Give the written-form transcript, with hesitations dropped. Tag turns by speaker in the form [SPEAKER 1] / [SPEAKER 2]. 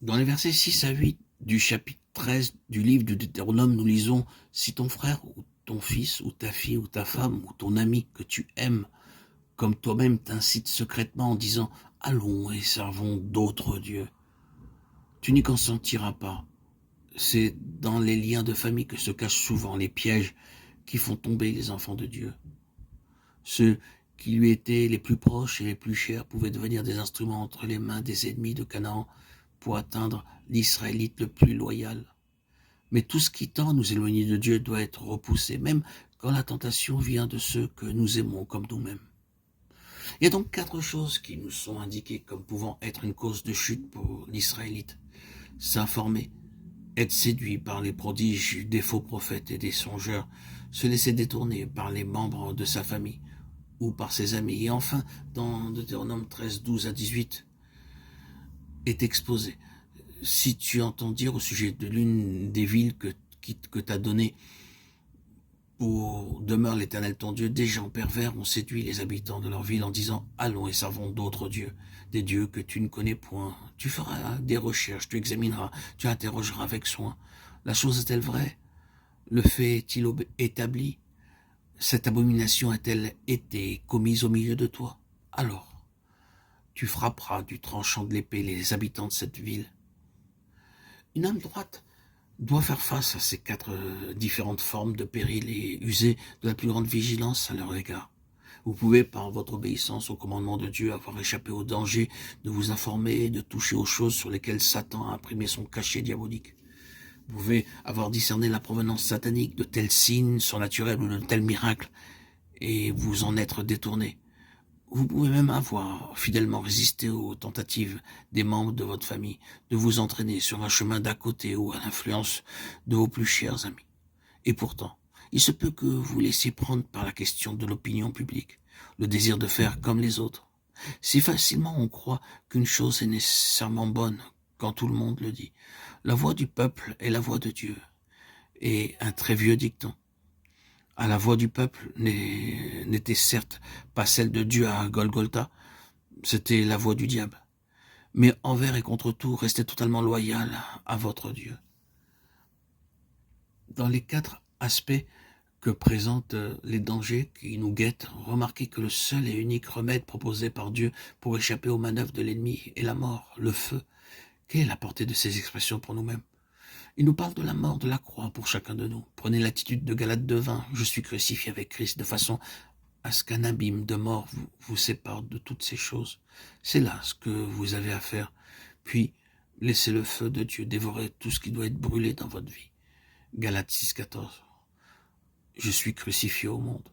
[SPEAKER 1] Dans les versets 6 à 8 du chapitre 13 du livre du Deutéronome, nous lisons « Si ton frère ou ton fils ou ta fille ou ta femme ou ton ami que tu aimes comme toi-même t'incite secrètement en disant « Allons et servons d'autres dieux », tu n'y consentiras pas. C'est dans les liens de famille que se cachent souvent les pièges qui font tomber les enfants de Dieu. Ceux qui lui étaient les plus proches et les plus chers pouvaient devenir des instruments entre les mains des ennemis de Canaan pour atteindre l'Israélite le plus loyal. Mais tout ce qui tend à nous éloigner de Dieu doit être repoussé, même quand la tentation vient de ceux que nous aimons comme nous-mêmes. Il y a donc 4 choses qui nous sont indiquées comme pouvant être une cause de chute pour l'Israélite. S'informer, être séduit par les prodiges des faux prophètes et des songeurs, se laisser détourner par les membres de sa famille ou par ses amis. Et enfin, dans Deutéronome 13, 12 à 18, est exposé. Si tu entends dire au sujet de l'une des villes que t'as données où demeure l'Éternel ton Dieu, des gens pervers ont séduit les habitants de leur ville en disant « Allons et servons d'autres dieux, des dieux que tu ne connais point. Tu feras des recherches, tu examineras, tu interrogeras avec soin. La chose est-elle vraie? Le fait est-il établi? Cette abomination a-t-elle été commise au milieu de toi? Alors, tu frapperas du tranchant de l'épée les habitants de cette ville. » Une âme droite doit faire face à ces 4 différentes formes de péril et user de la plus grande vigilance à leur égard. Vous pouvez, par votre obéissance au commandement de Dieu, avoir échappé au danger de vous informer et de toucher aux choses sur lesquelles Satan a imprimé son cachet diabolique. Vous pouvez avoir discerné la provenance satanique de tels signes surnaturels ou de tels miracles et vous en être détourné. Vous pouvez même avoir fidèlement résisté aux tentatives des membres de votre famille de vous entraîner sur un chemin d'à côté ou à l'influence de vos plus chers amis. Et pourtant, il se peut que vous laissiez prendre par la question de l'opinion publique, le désir de faire comme les autres. Si facilement on croit qu'une chose est nécessairement bonne quand tout le monde le dit. La voix du peuple est la voix de Dieu. Et un très vieux dicton. À la voix du peuple n'était certes pas celle de Dieu à Golgotha, c'était la voix du diable. Mais envers et contre tout, restez totalement loyal à votre Dieu. Dans les 4 aspects que présentent les dangers qui nous guettent, remarquez que le seul et unique remède proposé par Dieu pour échapper aux manœuvres de l'ennemi est la mort, le feu. Quelle est la portée de ces expressions pour nous-mêmes? Il nous parle de la mort de la croix pour chacun de nous. Prenez l'attitude de Galates 2:20. Je suis crucifié avec Christ de façon à ce qu'un abîme de mort vous sépare de toutes ces choses. C'est là ce que vous avez à faire. Puis, laissez le feu de Dieu dévorer tout ce qui doit être brûlé dans votre vie. Galates 6:14. Je suis crucifié au monde.